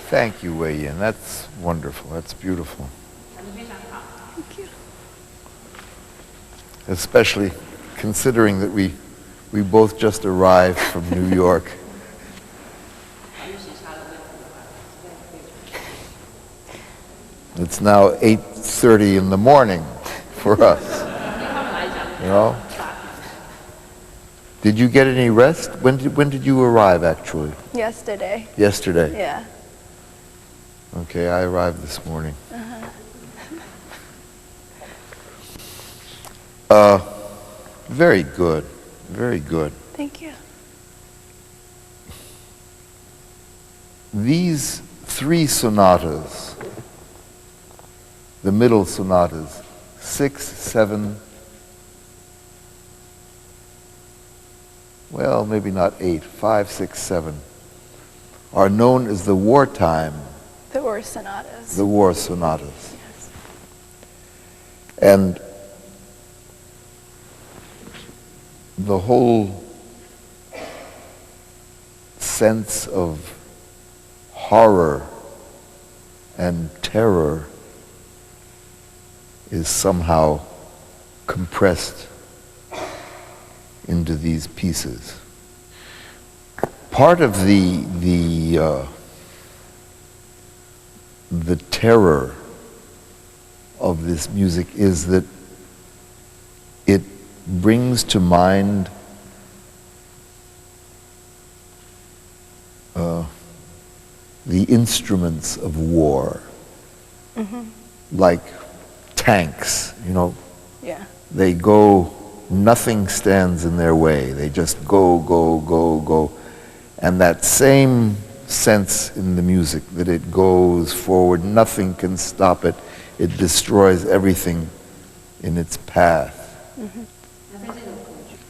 Thank you, Wei Yin. That's wonderful. That's beautiful. Thank you. Especially considering that we both just arrived from New York. It's now 8:30 in the morning for us. You know? Did you get any rest? When did you arrive, actually? Yesterday. Yesterday? Yeah. Okay, I arrived this morning. Very good. Very good. Thank you. These three sonatas, the middle sonatas, 6, 7, well, maybe not 8, 5, 6, 7, are known as the wartime. The war sonatas. The war sonatas. Yes. And the whole sense of horror and terror is somehow compressed into these pieces. Part of the terror of this music is that it brings to mind the instruments of war, like tanks, you know. Yeah. They go, nothing stands in their way. They just go, go, go, go. And that same sense in the music, that it goes forward, nothing can stop it. It destroys everything in its path.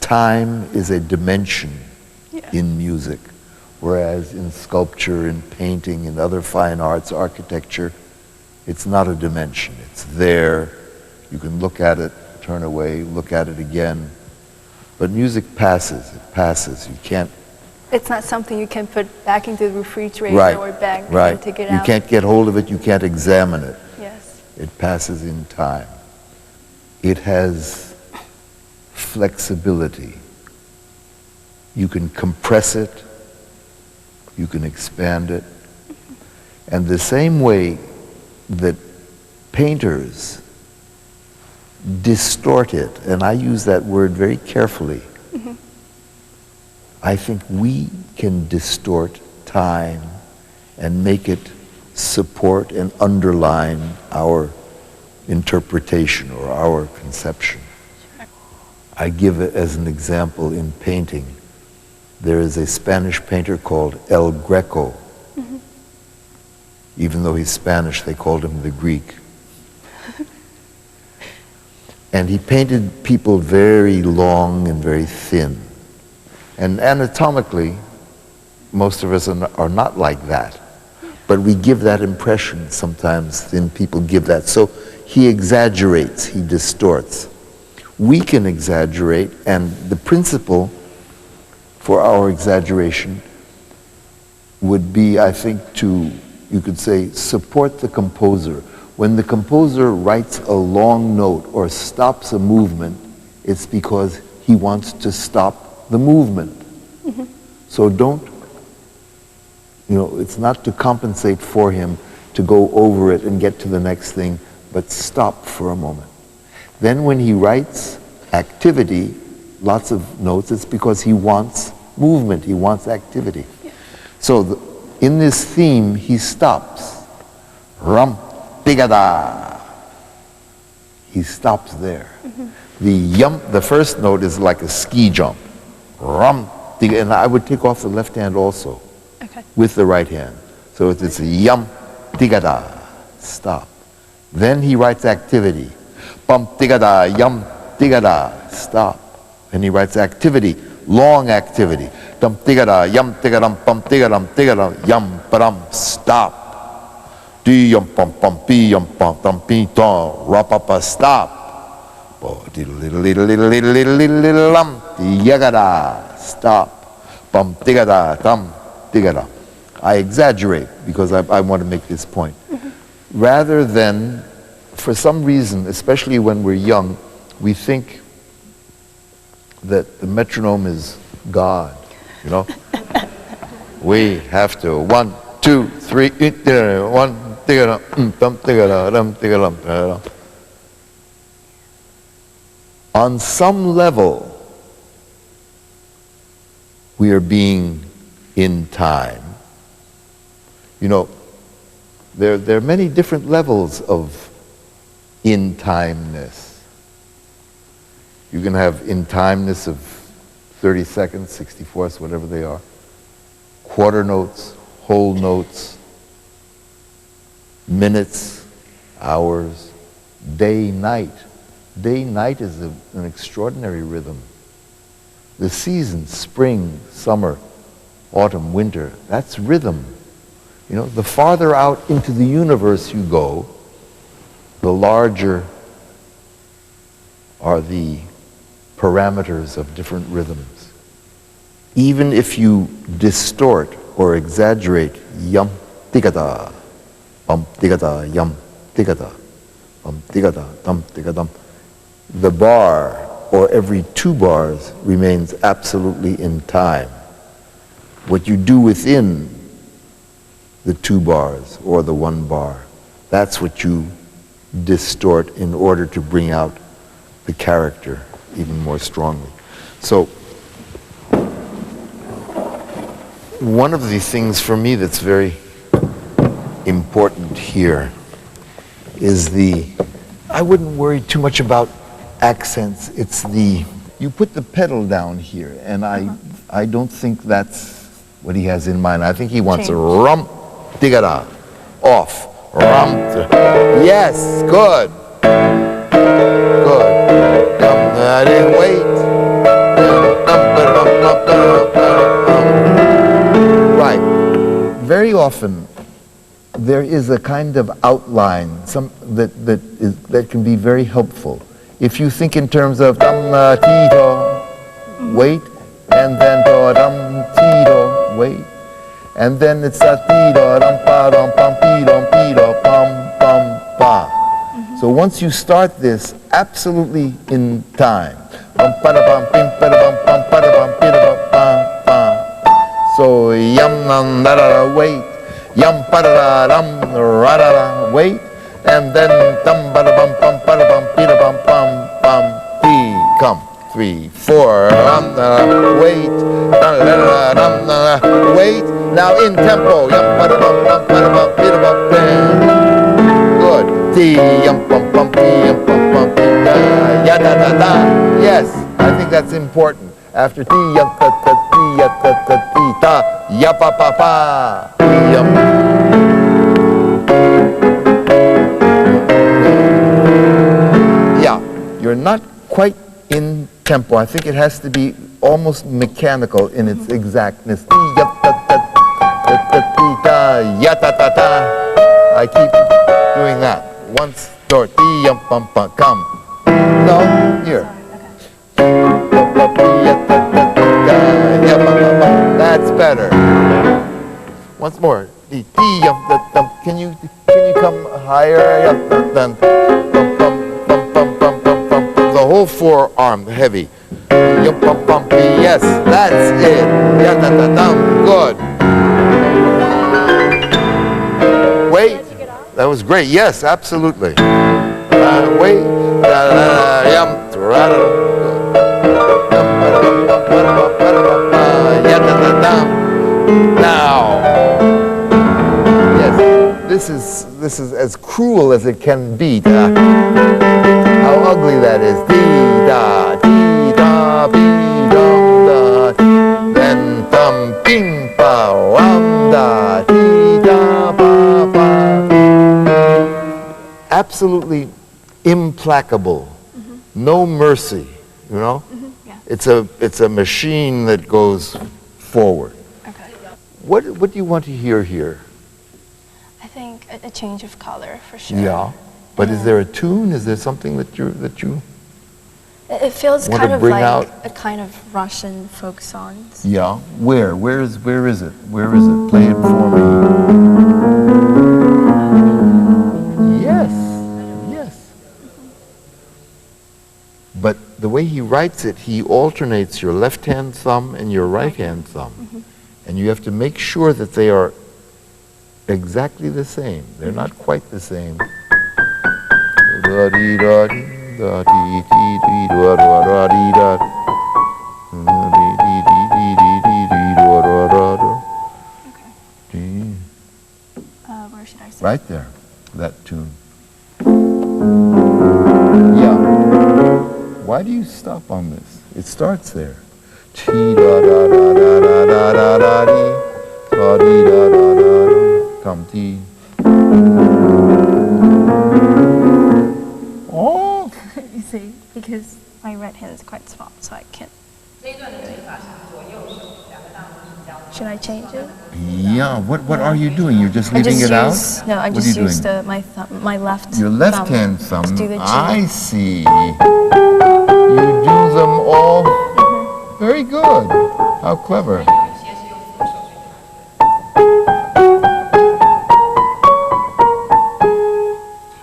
Time is a dimension in music, whereas in sculpture, in painting, in other fine arts, architecture, it's not a dimension. It's there. You can look at it, turn away, look at it again. But music passes. It passes. You can't. It's not something you can put back into the refrigerator or back and take it out. You can't get hold of it. You can't examine it. Yes. It passes in time. It has flexibility. You can compress it. You can expand it. And the same way that painters distort it, and I use that word very carefully, I think we can distort time and make it support and underline our interpretation or our conception. I give it as an example in painting. There is a Spanish painter called El Greco. Even though he's Spanish, they called him the Greek. And he painted people very long and very thin. And anatomically, most of us are not like that. But we give that impression sometimes, thin people give that. So he exaggerates, he distorts. We can exaggerate, and the principle for our exaggeration would be, I think, to, you could say, support the composer. When the composer writes a long note or stops a movement, it's because he wants to stop the movement. So don't, it's not to compensate for him to go over it and get to the next thing, but stop for a moment. Then when he writes activity, lots of notes, it's because he wants movement, he wants activity. So in this theme, he stops. Rum, tigada. He stops there. The first note is like a ski jump. Rum, tigada. And I would take off the left hand also with the right hand. So it's a yum, tigada, stop. Then he writes activity. Bum, tigada, yum, tigada, stop. And he writes activity, long activity. Dum, tigada, yum, tigadum, bum, tigadum, tigadum, yum, badum, stop. Di, yum, pum, pum, pi, yum, pum, dum, pi, tom, rapapa, stop. Bo, diddle, diddle, diddle, diddle, diddle, diddle, diddle, diddle, lum, yagada, stop. Bum, tigada, dum, tigada. I exaggerate because I want to make this point. Rather than, for some reason, especially when we're young, we think that the metronome is God, you know? We have to 1, 2, 3, 1, on some level, we are being in time. You know, there are many different levels of in-timeness. You can have in-timeness of 30 seconds, 64ths, whatever they are. Quarter notes, whole notes, minutes, hours, day, night. Day, night is an extraordinary rhythm. The seasons, spring, summer, autumn, winter, that's rhythm. You know, the farther out into the universe you go, the larger are the parameters of different rhythms. Even if you distort or exaggerate yam tigata, bum tigata, yam tigata, bum tigata, dum tigadum, the bar or every 2 bars remains absolutely in time. What you do within the 2 bars or the 1 bar, that's what you distort in order to bring out the character even more strongly. So one of the things for me that's very important here is I wouldn't worry too much about accents. It's you put the pedal down here, and I don't think that's what he has in mind. I think he wants a rum, digada, off, rum, yes, good, good. I didn't wait. Right. Very often, there is a kind of outline, that can be very helpful. If you think in terms of wait, and then wait, and then it's so once you start this absolutely in time, so yam wait, yam wait, and then come 3, 4, wait, wait. Now in tempo, good. Yes, I think that's important. After yeah, you're not quite in tempo. I think it has to be almost mechanical in its exactness. I keep doing that. Once, door, come. No, here. That's better. Once more. Can you come higher? The whole forearm, heavy. Yes, that's it. Good. Wait. That was great. Yes, absolutely. Wait. Now. Yes, this is as cruel as it can be. How ugly that is. Dee da, dee da, bee dum da. Then thum ping pa wam da, dee da ba ba. Absolutely implacable, no mercy. You know, yeah. It's a machine that goes forward. Okay. What do you want to hear here? I think a change of color for sure. Yeah, but is there a tune? Is there something that you? It feels Want kind to of bring like out- a kind of Russian folk songs. Yeah. Where? Where is it? Where is it? Play it for me. Yes. Yes. But the way he writes it, he alternates your left-hand thumb and your right-hand thumb. And you have to make sure that they are exactly the same. They're not quite the same. Where should I say? Right there, that tune. Yeah. Why do you stop on this? It starts there. Come T. Oh. You see, because my right hand is quite small, so I can't. Should I change it? Yeah. What are you doing? You're just I leaving just it use, out? No, I What are just you use doing? my left. Your left hand thumb. To do the G. I see. You do them all. Very good. How clever.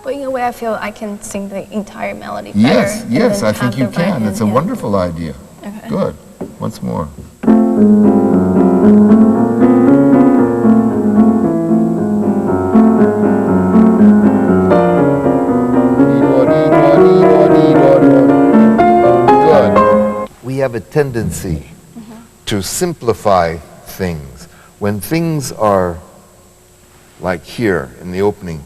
But in a way, I feel I can sing the entire melody better. Yes, and yes, then I think have you the right can. hand, It's a yeah. wonderful idea. Okay. Good. Once more. Good. We have a tendency to simplify things. When things are like here in the opening,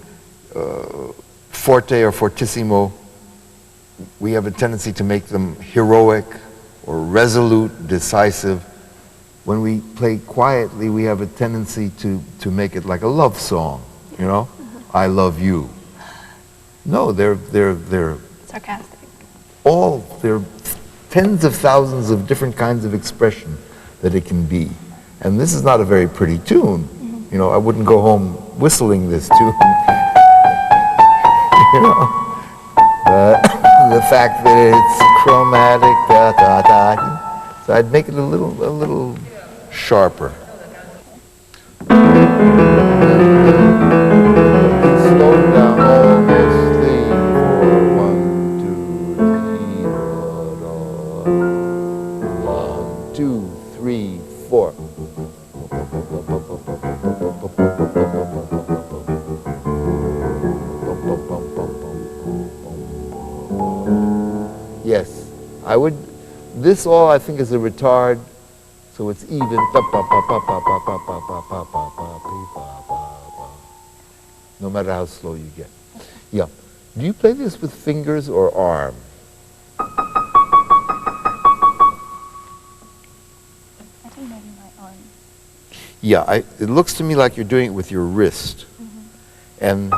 forte or fortissimo, we have a tendency to make them heroic or resolute, decisive. When we play quietly, we have a tendency to make it like a love song, you know? I love you. No, they're Sarcastic. there are tens of thousands of different kinds of expression that it can be. And this is not a very pretty tune. You know, I wouldn't go home whistling this tune. You know? The fact that it's chromatic, da da da. So I'd make it a little sharper. Slow it down almost 3, 4, 1, 2, 3, 1, 2, 3, 4. Yes, I would. This all I think is a retard, so it's even. No matter how slow you get. Yeah. Do you play this with fingers or arm? I think maybe my arm. Yeah, it looks to me like you're doing it with your wrist. And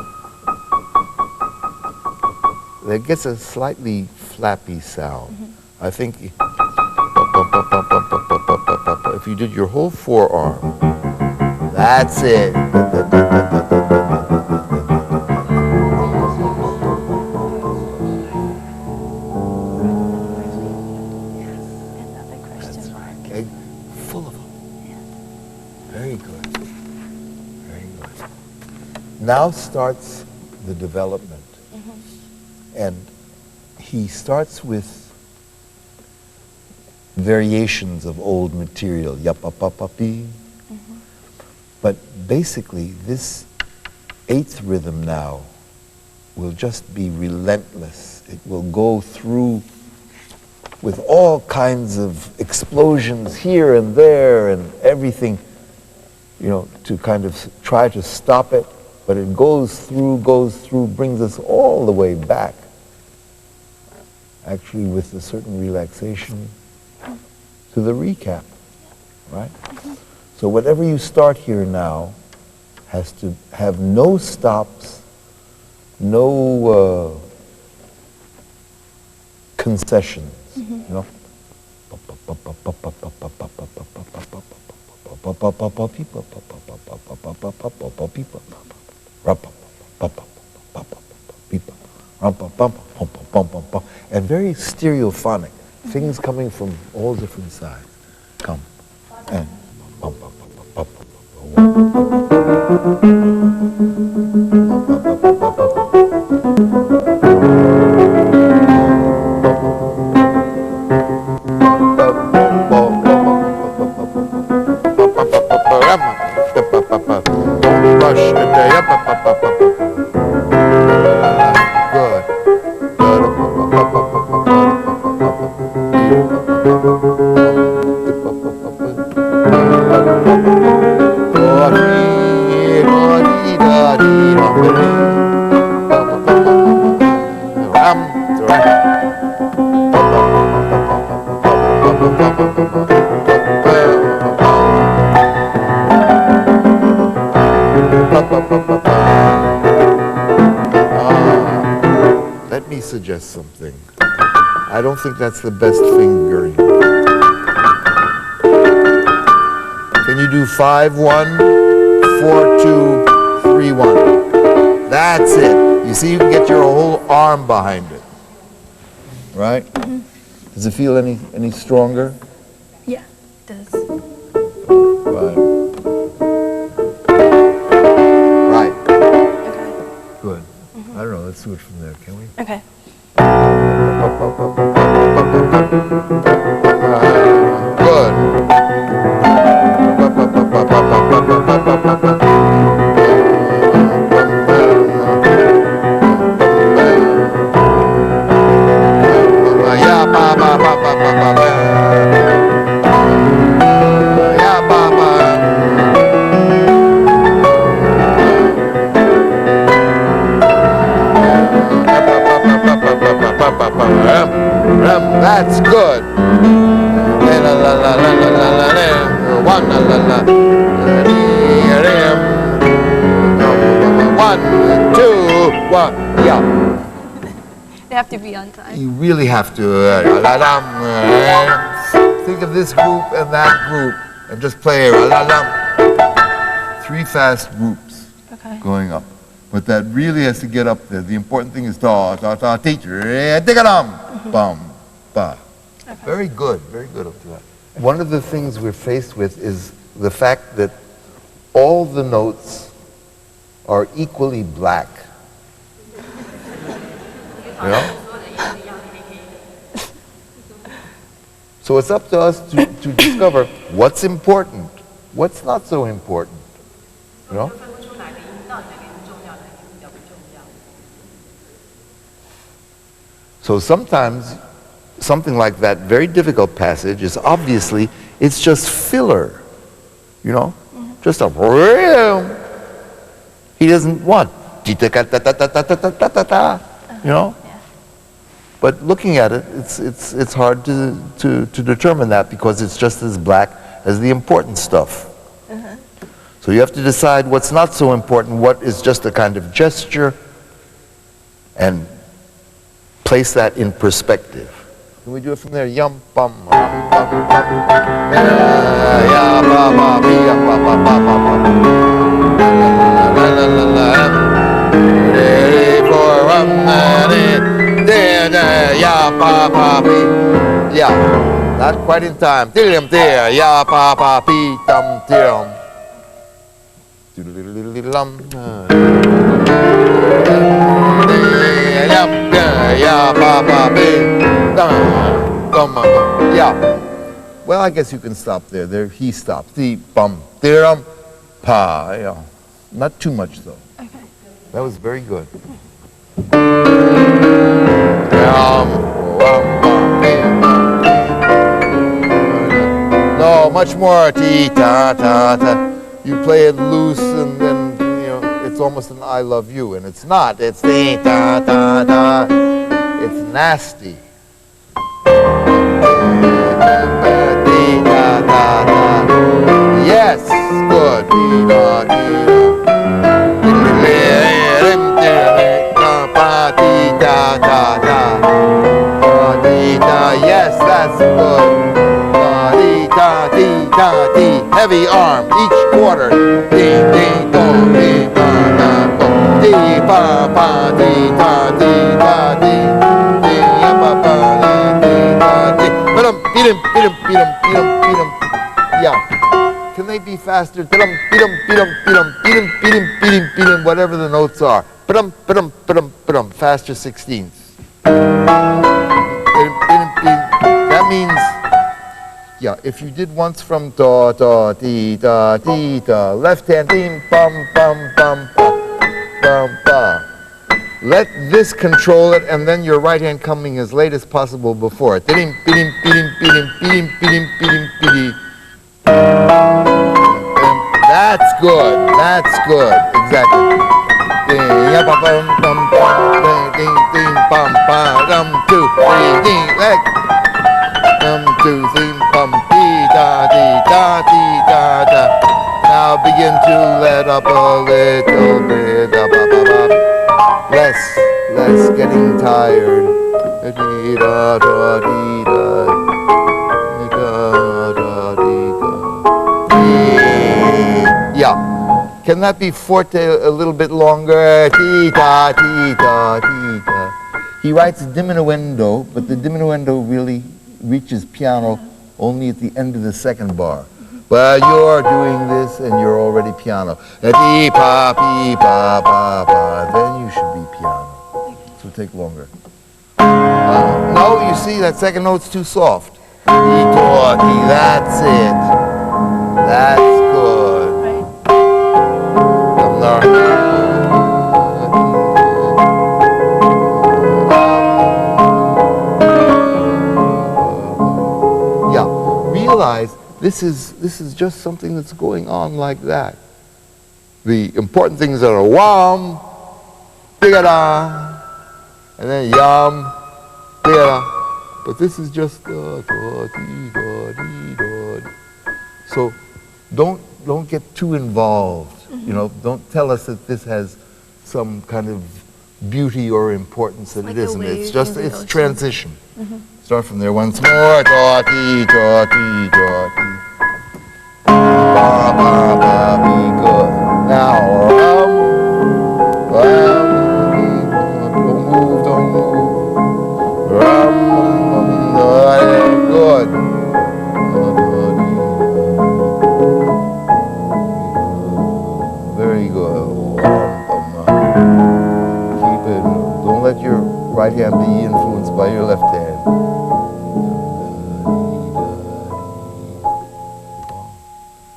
that gets a slightly flappy sound. I think if you did your whole forearm, that's it. Another question mark. Okay, full of them. Very good. Very good. Now starts the development. And he starts with variations of old material, yapapapapi. But basically, this 8th rhythm now will just be relentless. It will go through with all kinds of explosions here and there and everything, you know, to kind of try to stop it. But it goes through, brings us all the way back. Actually, with a certain relaxation to the recap, right? So whatever you start here now has to have no stops, no concessions, you know? and very stereophonic. Things coming from all different sides. Come. And bum, bum, bum, bum, bum, Let me suggest something. I don't think that's the best fingering. Can you do 5-1, 4-2, 3-1? That's it. You see, you can get your whole arm behind it. Right? Mm-hmm. Does it feel any stronger? Yeah, it does. Right. Right. Okay. Good. Mm-hmm. I don't know. Let's do it from there, can we? Okay. Good. That's good. One, two, one. Yeah. You have to be on time. You really have to. Think of this group and that group and just play 3 fast groups going up. But that really has to get up there. The important thing is da da da teacher bum ba. Very good up to that. One of the things we're faced with is the fact that all the notes are equally black. You know? So it's up to us to discover what's important, what's not so important. You know? So sometimes something like that very difficult passage is obviously, it's just filler, you know? Mm-hmm. Just a, he doesn't want, you know? Yeah. But looking at it, it's hard to determine that because it's just as black as the important stuff. Mm-hmm. So you have to decide what's not so important, what is just a kind of gesture, and place that in perspective. Can we do it from there? Yum bum bum bum ya ba ba bi ya ba ba ba ba ba la la la la ready for ya ba ba bi yeah, not quite in time. Dim there ya ba ba bi dum dim ya ba ba bi. Yeah. Well, I guess you can stop there. There, he stopped. The bum, dirum, pa. Yeah. Not too much though. Okay. That was very good. No, much more. Ti ta ta ta. You play it loose, and then it's almost an I love you, and it's not. It's ti ta ta ta. It's nasty. Yes, good. Yes, that's good. Heavy arm, each quarter. Ding, ding, dong, ding, dong, dong, ding, ba, ba, ding, da, ding, da, ding, ding, ya, ba, ba. beat 'em, beat 'em, beat 'em, beat 'em, beat 'em. Yeah. Can they be faster? Beat 'em, beat 'em, beat 'em, beat 'em, beat 'em, beat 'em, beat 'em, beat 'em, whatever the notes are. Beat 'em, beat 'em, beat 'em, beat 'em, faster 16ths. That means, yeah, if you did once from da, da, dee, da, left hand, ding, bum, bum, bum, ba, bum, ba. Let this control it, and then your right hand coming as late as possible before it. Beat him, beat him, beat him, beat him, beat him, beat him, beat him, beat him. That's good. That's good. Exactly. Ding, bum, bum, bum, ding, ding, bum, bum, 1, 2, 3, ding, leg. 1, 2, 3, bum, dee, da, da, da. Now begin to let up a little bit. Less getting tired. Dee, da, da, dee, da. Yeah. Can that be forte a little bit longer? Dee da, dee da, dee da. He writes diminuendo, but the diminuendo really reaches piano only at the end of the second bar. But you're doing this and you're already piano. Dee pa, pee pa, pa, pa. Then you should be piano. So take longer. No, you see, that second note's too soft. Dee da, dee, that's it. That's good. Yeah, realize this is just something that's going on like that. The important things are wham, digga-da, and then yum, digga-da. But this is just da, da, dee, da, dee, da. So don't get too involved. You know, don't tell us that this has some kind of beauty or importance that like it isn't. It's just, it's ocean. transition. Start from there once more. Da, dee, da, dee, da, dee. Ba, ba, ba, be good. Now, don't move. Good. Very good. Keep it. Don't let your right hand be influenced by your left hand.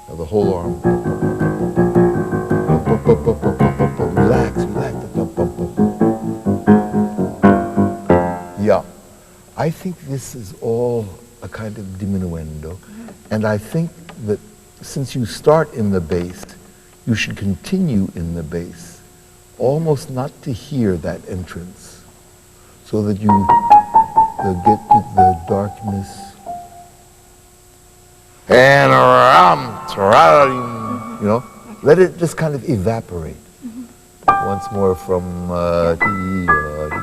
Now the whole arm. Relax, relax. Yeah. I think this is all a kind of diminuendo. And I think that since you start in the bass, you should continue in the bass, almost not to hear that entrance, so that you get to the darkness. And you know, let it just kind of evaporate. Once more from dee, dee.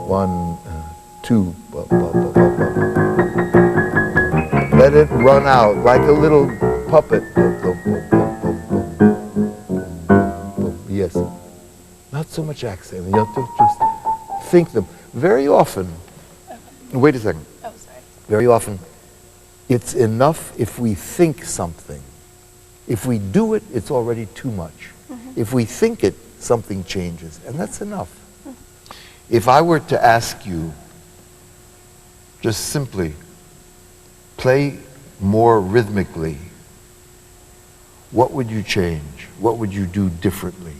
1, 2. Let it run out like a little puppet. Yes. Not so much accent. You have to just think them. Very often, wait a second. Oh, sorry. Very often, it's enough if we think something. If we do it, it's already too much. If we think it, something changes, and that's enough. If I were to ask you, just simply, play more rhythmically, what would you change? What would you do differently?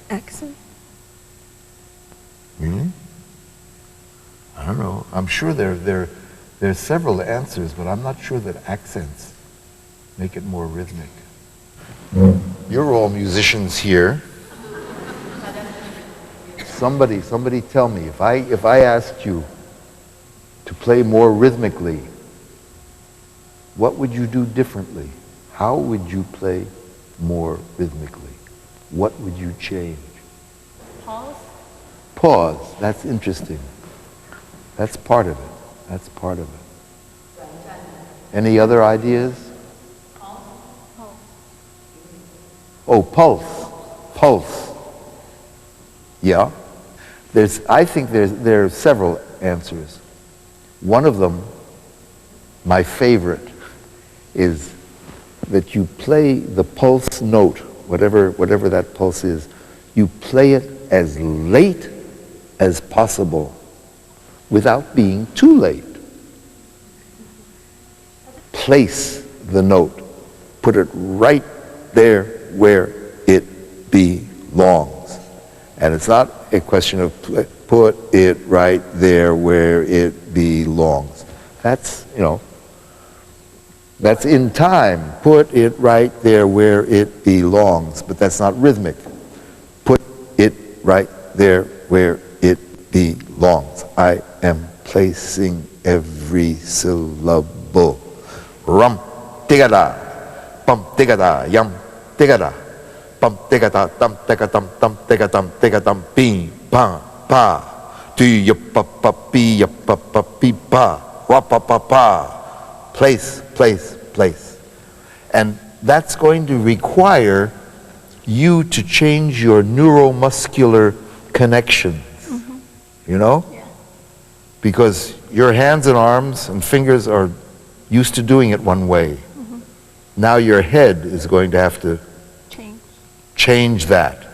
Accent? Really? I don't know. I'm sure there's several answers, but I'm not sure that accents make it more rhythmic. You're all musicians here. Somebody tell me, if I asked you to play more rhythmically, what would you do differently? How would you play more rhythmically? What would you change? Pause? Pause. That's interesting. That's part of it. That's part of it. Any other ideas? Oh, pulse. pulse. Yeah? I think there are several answers. One of them, my favorite, is that you play the pulse note, whatever that pulse is, you play it as late as possible without being too late. Place the note. Put it right there where it belongs. And it's not a question of put it right there where it belongs. That's, that's in time. Put it right there where it belongs. But that's not rhythmic. Put it right there where it belongs. I am placing every syllable. Rum, tigada, bum, tigada, yum, tigada, bum, tigada, dum, tigadum, dum, tigadum, tigadum, bing, pa, pa, do ya pa pa pi ya pa pa pi pa, wa pa pa pa. Place, place, place. And that's going to require you to change your neuromuscular connections. You know? Yeah. Because your hands and arms and fingers are used to doing it one way. Now your head is going to have to change that.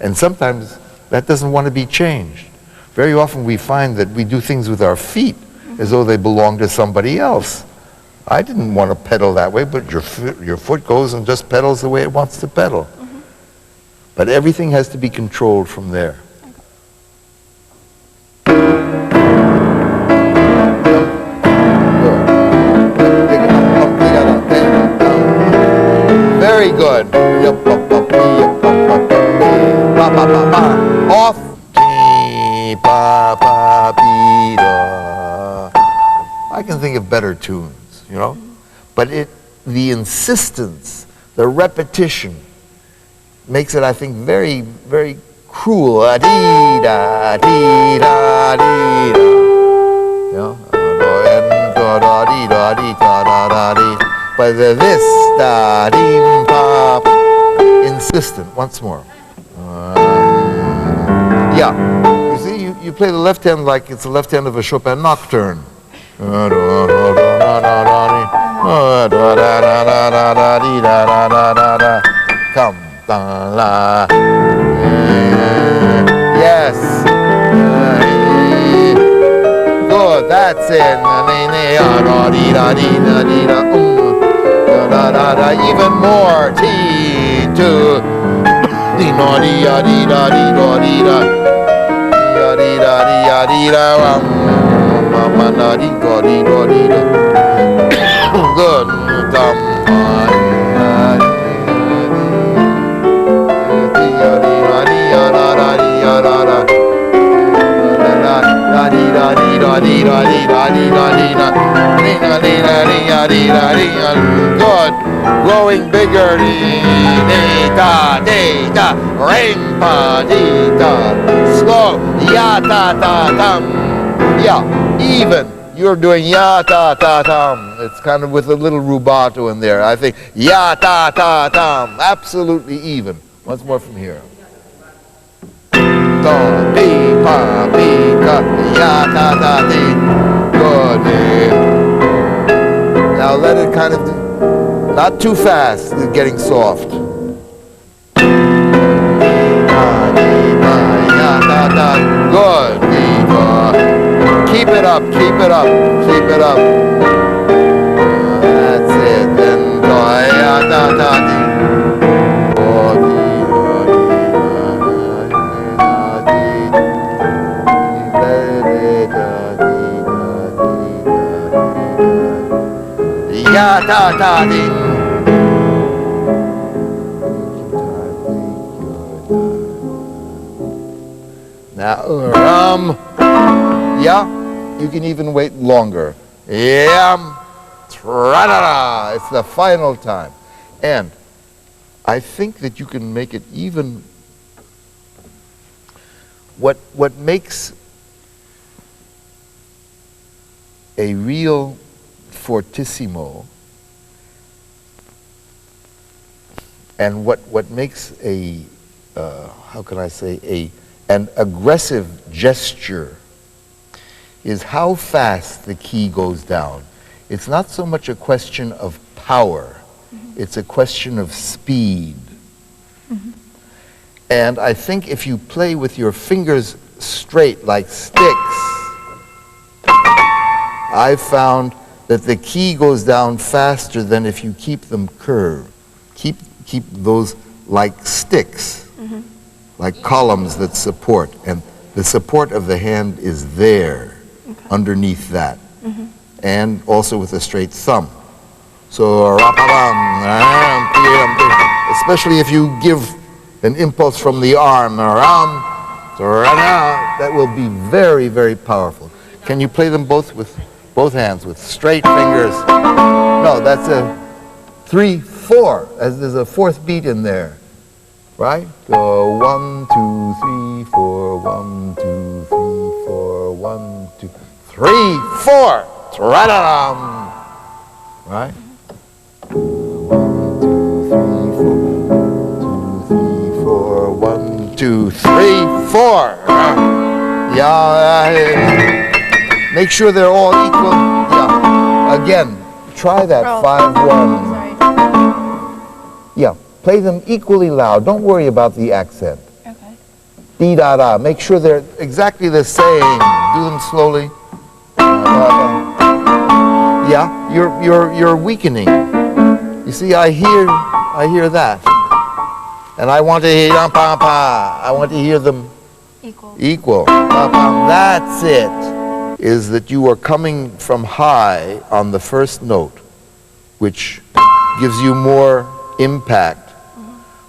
And sometimes that doesn't want to be changed. Very often we find that we do things with our feet as though they belong to somebody else. I didn't want to pedal that way, but your foot goes and just pedals the way it wants to pedal. But everything has to be controlled from there. Very good. Off. I can think of better tunes, but the insistence, the repetition, makes it, I think, very, very cruel. But this, insistent, once more. Yeah, you see, you play the left hand like it's the left hand of a Chopin nocturne. Come, la. Yes. Good, that's it. Even more. T, two. Good. Good. Growing bigger. Slow. Ya ta ta tam. Yeah. Even. You're doing ya ta ta tam. It's kind of with a little rubato in there. I think ya ta ta tam. Absolutely even. Once more from here. Da, pi, pa, pi, ka, ya, ta, ta, di. Good. Now let it kind of, not too fast, it's getting soft. Good. Keep it up, keep it up, keep it up. That's it. Then ya, ta, ta, di. Ya ta ta ding. Now yeah, you can even wait longer. Yam, tra-da-da. It's the final time, and I think that you can make it even. What makes a real fortissimo, and what makes a how can I say, an aggressive gesture is how fast the key goes down. It's not so much a question of power, it's a question of speed. And I think if you play with your fingers straight like sticks, I've found that the key goes down faster than if you keep them curved. Keep those like sticks, like columns that support, and the support of the hand is there, underneath that, and also with a straight thumb. So, especially if you give an impulse from the arm, that will be very, very powerful. Can you play them both with both hands with straight fingers? No, that's a 3/4, as there's a fourth beat in there, right? Go 1, 2, 3, 4, 1, 2, 3, 4, 1, 2, 3, 4. Right? 1, 2, 3, 4. Yeah. Make sure they're all equal. Yeah. Again, try that 5/1. Yeah. Play them equally loud. Don't worry about the accent. Okay. Dee da da. Make sure they're exactly the same. Do them slowly. Yeah. You're weakening. You see, I hear that. And I want to hear I want to hear them equal. That's it. Is that you are coming from high on the first note, which gives you more impact.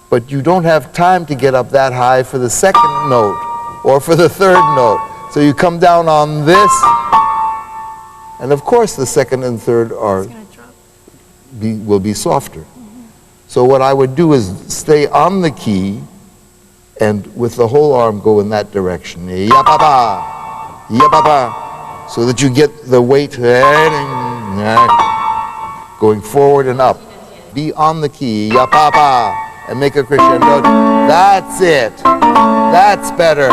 But you don't have time to get up that high for the second note or for the third note. So you come down on this, and of course the second and third will be softer. So what I would do is stay on the key and with the whole arm go in that direction. Ya-ba-ba, ya-ba-ba, so that you get the weight going forward and up. Be on the key, ya-ba-ba, and make a crescendo. That's it. That's better.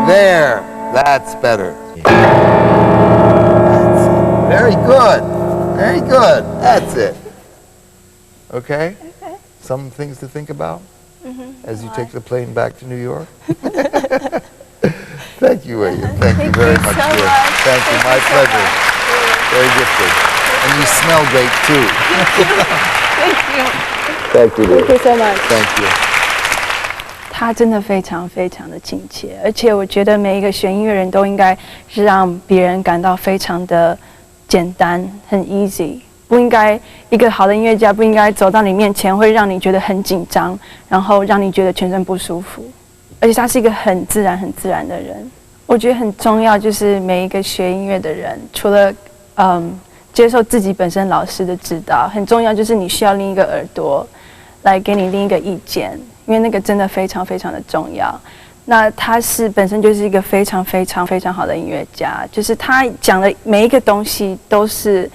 There. That's better. That's it. Very good. Very good. That's it. Okay? Some things to think about as you take the plane back to New York. Thank you, William. Thank you very much. So much. Thank you. My pleasure. Very gifted. And you smell great too. Thank you. Thank you. Thank you so much. Thank you. 他真的非常非常的亲切，而且我觉得每一个学音乐人都应该是让别人感到非常的简单，很 easy。不应该一个好的音乐家不应该走到你面前会让你觉得很紧张，然后让你觉得全身不舒服。而且他是一个很自然的人。我觉得很重要，就是每一个学音乐的人，除了接受自己本身老师的指导，很重要就是你需要另一个耳朵来给你另一个意见，因为那个真的非常非常的重要。那他本身就是一个非常非常非常好的音乐家，就是他讲的每一个东西都是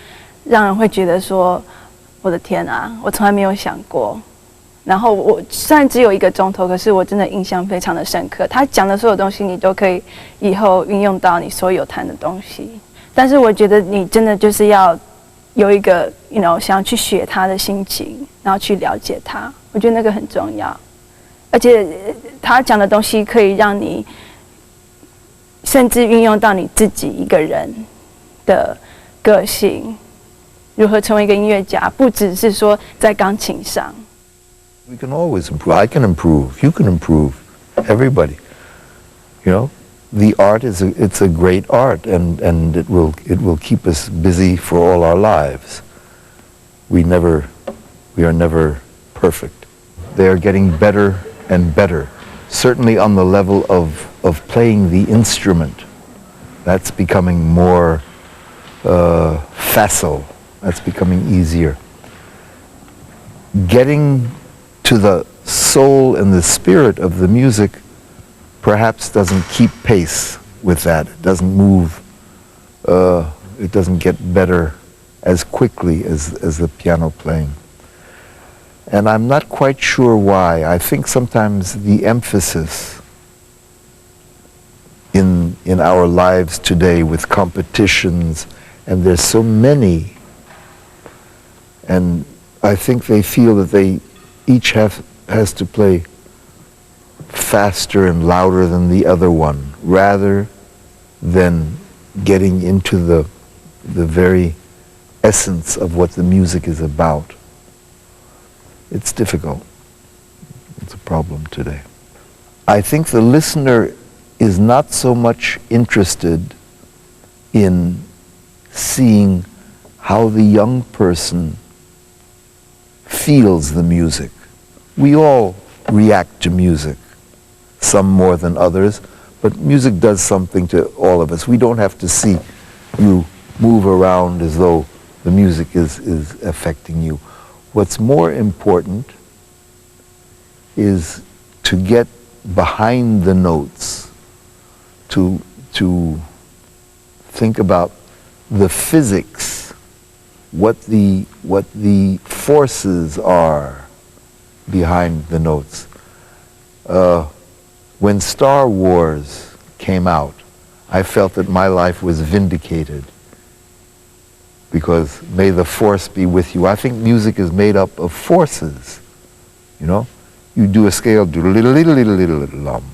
让人会觉得说，我的天啊，我从来没有想过。然后我虽然只有1个钟头，可是我真的印象非常的深刻。他讲的所有东西，你都可以以后运用到你所有弹的东西。但是我觉得你真的就是要有一个想要去学他的心情，然后去了解他。我觉得那个很重要。而且他讲的东西可以让你甚至运用到你自己一个人的个性，如何成为一个音乐家，不只是说在钢琴上。We can always improve. I can improve. You can improve. Everybody. The art it's a great art, and it will keep us busy for all our lives. We are never perfect. They are getting better and better. Certainly on the level of playing the instrument, that's becoming more facile. That's becoming easier. Getting to the soul and the spirit of the music perhaps doesn't keep pace with that. It doesn't move. It doesn't get better as quickly as the piano playing. And I'm not quite sure why. I think sometimes the emphasis in our lives today with competitions, and there's so many, and I think they feel that they each has to play faster and louder than the other one, rather than getting into the very essence of what the music is about. It's difficult. It's a problem today. I think the listener is not so much interested in seeing how the young person feels the music. We all react to music, some more than others, but music does something to all of us. We don't have to see you move around as though the music is affecting you. What's more important is to get behind the notes, to think about the physics, what the forces are behind the notes. When Star Wars came out, I felt that my life was vindicated, because may the force be with you. I think music is made up of forces, you know? You do a scale, do-little-little-little-little-lum.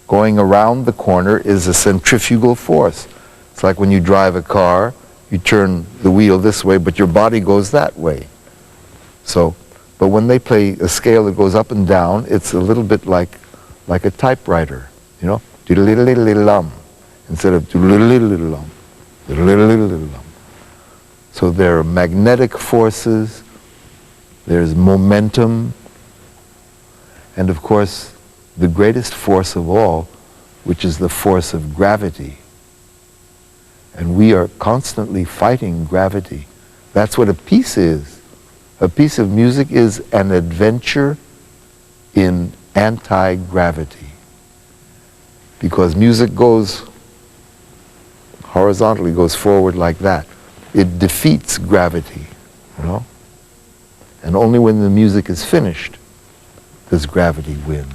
Going around the corner is a centrifugal force. It's like when you drive a car, you turn the wheel this way, but your body goes that way. So, but when they play a scale that goes up and down, it's a little bit like a typewriter, you know? Do-little-little-little-lum, instead of do-little-little-little-lum, do-little-little-little-lum. So there are magnetic forces, there's momentum, and of course, the greatest force of all, which is the force of gravity. And we are constantly fighting gravity. That's what a piece is. A piece of music is an adventure in anti-gravity. Because music goes horizontally, goes forward like that. It defeats gravity, you know? And only when the music is finished does gravity win.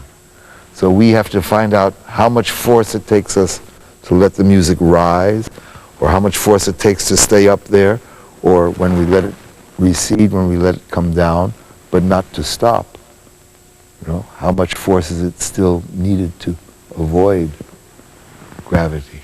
So we have to find out how much force it takes us to let the music rise, or how much force it takes to stay up there, or when we let it recede, when we let it come down, but not to stop. You know, how much force is it still needed to avoid gravity?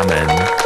他们。